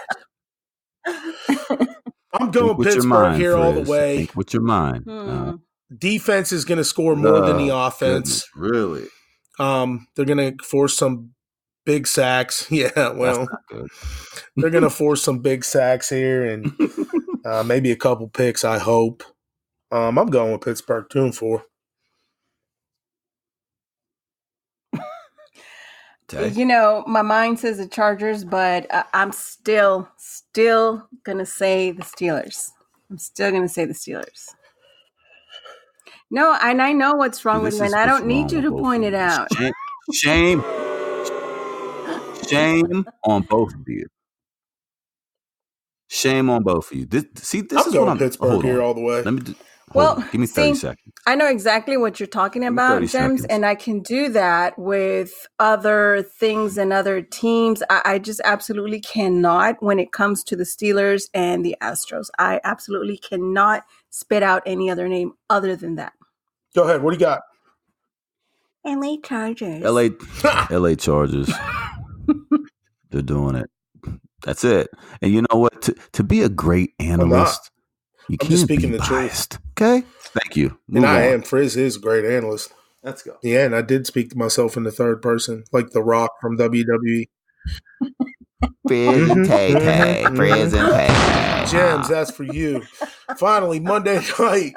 I'm going Pittsburgh here all the way. Think with your mind. Defense is going to score more than the offense. Goodness, really? They're going to force some big sacks. Yeah, well, they're going to force some big sacks here and maybe a couple picks, I hope. I'm going with Pittsburgh 2-4. You know, my mind says the Chargers, but I'm still going to say the Steelers. No, and I know what's wrong with me, and I don't need you to point it out. Shame on both of you. Shame on both of you. This I'm is going what I'm Pittsburgh here all the way. Let me give me 30 seconds. I know exactly what you're talking about, Gemz, and I can do that with other things and other teams. I just absolutely cannot when it comes to the Steelers and the Astros. I absolutely cannot spit out any other name other than that. Go ahead. What do you got? LA Chargers. LA Chargers. They're doing it. That's it. And you know what? To be a great analyst, you can't be biased. Okay? Thank you. I am. Frizz is a great analyst. Let's go. Yeah, and I did speak to myself in the third person, like The Rock from WWE. Frizz and Tay-Tay. Frizz and Tay-Tay. Gemz, that's for you. Finally, Monday night,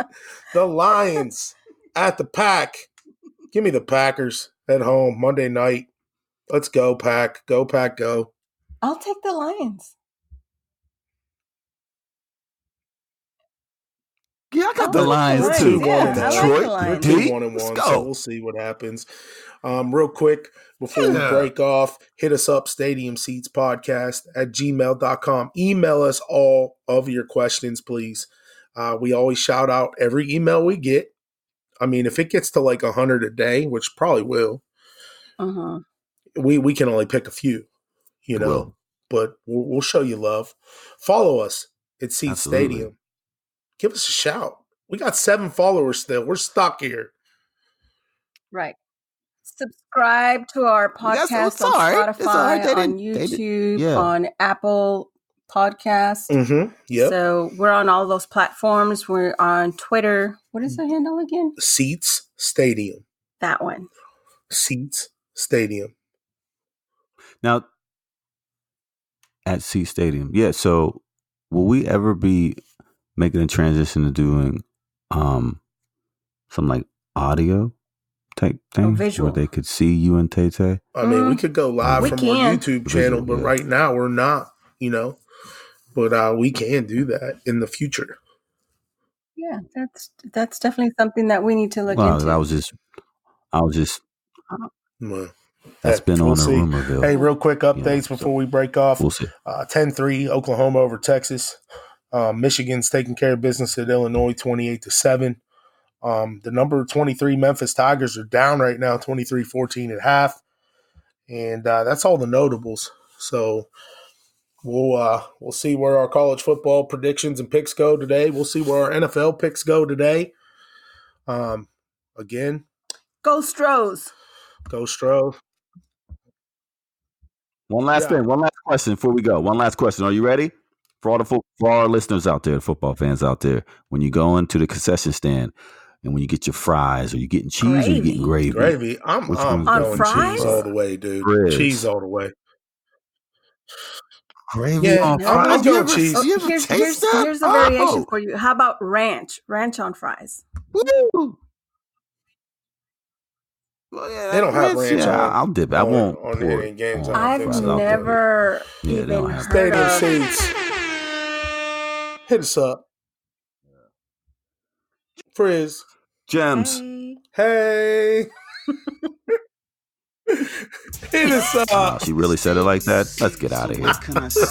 the Lions at the Pack. Give me the Packers at home, Monday night. Let's go, Pack. Go, Pack, go. I'll take the Lions. Yeah, I got the Lions too. 2-1 in Detroit. Like 2-1, so we'll see what happens. Real quick, before we break off, hit us up, stadiumseatspodcast@gmail.com. Email us all of your questions, please. We always shout out every email we get. I mean, if it gets to like 100 a day, which probably will, we can only pick a few, you know, but we'll show you love. Follow us at Seat Stadium. Give us a shout. We got 7 followers still. We're stuck here. Right. Subscribe to our podcast on Spotify, on YouTube, on Apple Podcasts. Yep. So we're on all those platforms. We're on Twitter. What is the handle again? Seats Stadium. That one. Seats Stadium. Now, at Seat Stadium. Yeah, so will we ever be making a transition to doing some like audio type thing where they could see you and Tay-Tay? I mean, we could go live from our YouTube channel, but right now we're not, you know. But we can do that in the future. Yeah, that's definitely something that we need to look into. I was just Well, that's been on the rumorville. Hey, real quick updates before we break off. We'll see. 10-3 Oklahoma over Texas. Michigan's taking care of business at Illinois 28-7. The number 23 Memphis Tigers are down right now, 23-14 at half. And that's all the notables. So we'll see where our college football predictions and picks go today. We'll see where our NFL picks go today. Again. Go Stros. Go Stros. One last thing. One last question before we go. One last question. Are you ready? For our listeners out there, football fans out there, when you go into the concession stand and when you get your fries, or you getting cheese or you getting gravy? Gravy. I'm On going fries? cheese all the way, dude. Frizz. Cheese all the way. Gravy on fries? I'm going cheese. Here's the variation for you. How about ranch? Ranch on fries. Woo! Well, yeah, They don't have ranch on. I'll dip. I won't on pour any games. on I've fries. never Yeah, they don't even have heard Stadium of. seats. Hit us up. Frizz. Gemz. Hey. Hit us up. She really said it like that? Let's get out of here. What can I say?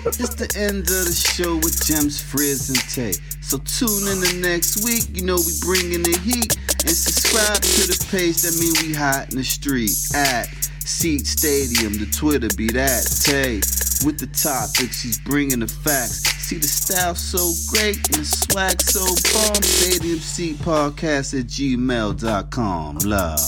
It's the end of the show with Gemz, Frizz, and Tay. So tune in the next week. You know we bringing the heat. And subscribe to the page. That mean we hot in the street. At Seat Stadium, the Twitter be that Tay. With the topics, she's bringing the facts. See the style so great and the swag so bomb. Stadium Seat Podcast at gmail.com. Love.